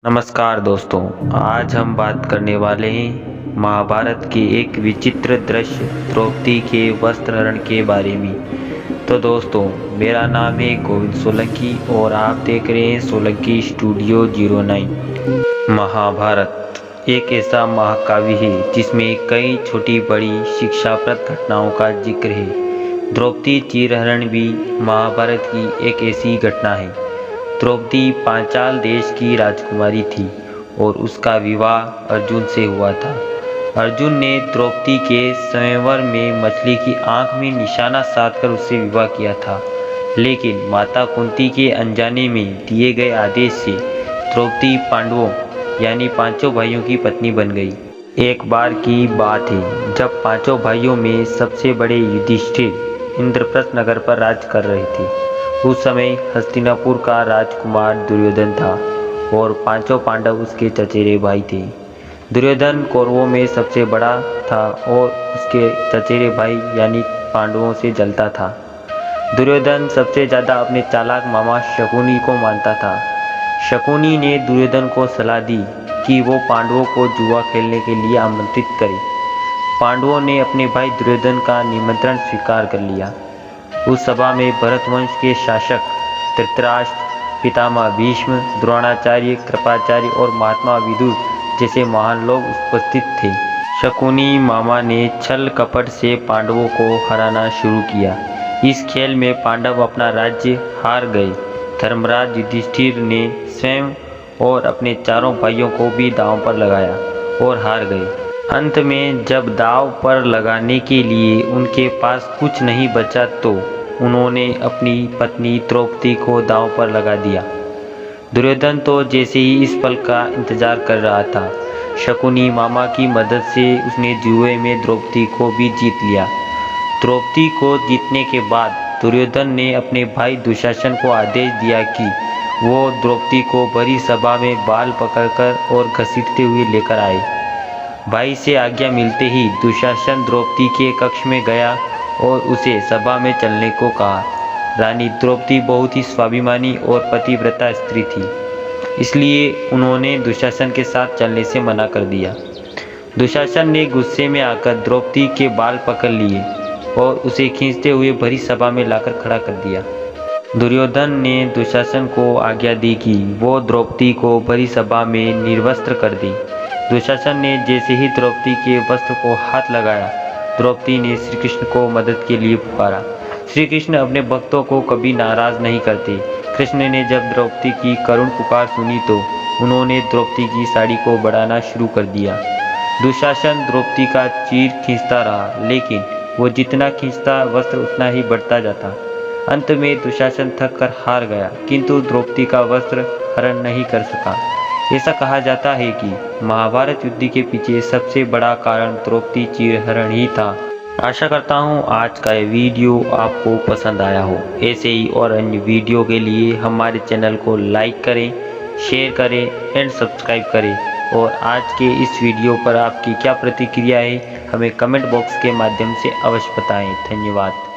नमस्कार दोस्तों, आज हम बात करने वाले हैं महाभारत के एक विचित्र दृश्य द्रौपदी के वस्त्रहरण के बारे में। तो दोस्तों, मेरा नाम है गोविंद सोलंकी और आप देख रहे हैं सोलंकी स्टूडियो 09। महाभारत एक ऐसा महाकाव्य है जिसमें कई छोटी बड़ी शिक्षाप्रद घटनाओं का जिक्र है। द्रौपदी चीरहरण भी महाभारत की एक ऐसी घटना है। द्रौपदी पांचाल देश की राजकुमारी थी और उसका विवाह अर्जुन से हुआ था। अर्जुन ने द्रौपदी के स्वयंवर में मछली की आंख में निशाना साधकर उससे विवाह किया था, लेकिन माता कुंती के अनजाने में दिए गए आदेश से द्रौपदी पांडवों यानी पांचों भाइयों की पत्नी बन गई। एक बार की बात है जब पांचों भाइयों में सबसे बड़े युधिष्ठिर इंद्रप्रस्थ नगर पर राज कर रहे थे। उस समय हस्तिनापुर का राजकुमार दुर्योधन था और पांचों पांडव उसके चचेरे भाई थे। दुर्योधन कौरवों में सबसे बड़ा था और उसके चचेरे भाई यानी पांडवों से जलता था। दुर्योधन सबसे ज़्यादा अपने चालाक मामा शकुनी को मानता था। शकुनी ने दुर्योधन को सलाह दी कि वो पांडवों को जुआ खेलने के लिए आमंत्रित करे। पांडवों ने अपने भाई दुर्योधन का निमंत्रण स्वीकार कर लिया। उस सभा में भरतवंश के शासक धृतराष्ट्र, पितामह भीष्म, द्रोणाचार्य, कृपाचार्य और महात्मा विदुर जैसे महान लोग उपस्थित थे। शकुनी मामा ने छल कपट से पांडवों को हराना शुरू किया। इस खेल में पांडव अपना राज्य हार गए। धर्मराज युधिष्ठिर ने स्वयं और अपने चारों भाइयों को भी दांव पर लगाया और हार गए। अंत में जब दांव पर लगाने के लिए उनके पास कुछ नहीं बचा तो उन्होंने अपनी पत्नी द्रौपदी को दांव पर लगा दिया। दुर्योधन तो जैसे ही इस पल का इंतजार कर रहा था, शकुनी मामा की मदद से उसने जुए में द्रौपदी को भी जीत लिया। द्रौपदी को जीतने के बाद दुर्योधन ने अपने भाई दुशासन को आदेश दिया कि वो द्रौपदी को भरी सभा में बाल पकड़कर और घसीटते हुए लेकर आए। भाई से आज्ञा मिलते ही दुशासन द्रौपदी के कक्ष में गया और उसे सभा में चलने को कहा। रानी द्रौपदी बहुत ही स्वाभिमानी और पतिव्रता स्त्री थी, इसलिए उन्होंने दुशासन के साथ चलने से मना कर दिया। दुशासन ने गुस्से में आकर द्रौपदी के बाल पकड़ लिए और उसे खींचते हुए भरी सभा में लाकर खड़ा कर दिया। दुर्योधन ने दुशासन को आज्ञा दी कि वो द्रौपदी को भरी सभा में निर्वस्त्र कर दे। दुशासन ने जैसे ही द्रौपदी के वस्त्र को हाथ लगाया, द्रौपदी ने श्री कृष्ण को मदद के लिए पुकारा। श्री कृष्ण अपने भक्तों को कभी नाराज नहीं करते। कृष्ण ने जब द्रौपदी की करुण पुकार सुनी तो उन्होंने द्रौपदी की साड़ी को बढ़ाना शुरू कर दिया। दुशासन द्रौपदी का चीर खींचता रहा, लेकिन वो जितना खींचता वस्त्र उतना ही बढ़ता जाता। अंत में दुशासन थक कर हार गया, किंतु द्रौपदी का वस्त्र हरण नहीं कर सका। ऐसा कहा जाता है कि महाभारत युद्ध के पीछे सबसे बड़ा कारण द्रौपदी चीरहरण ही था। आशा करता हूँ आज का ये वीडियो आपको पसंद आया हो। ऐसे ही और अन्य वीडियो के लिए हमारे चैनल को लाइक करें, शेयर करें एंड सब्सक्राइब करें। और आज के इस वीडियो पर आपकी क्या प्रतिक्रिया है, हमें कमेंट बॉक्स के माध्यम से अवश्य बताएं। धन्यवाद।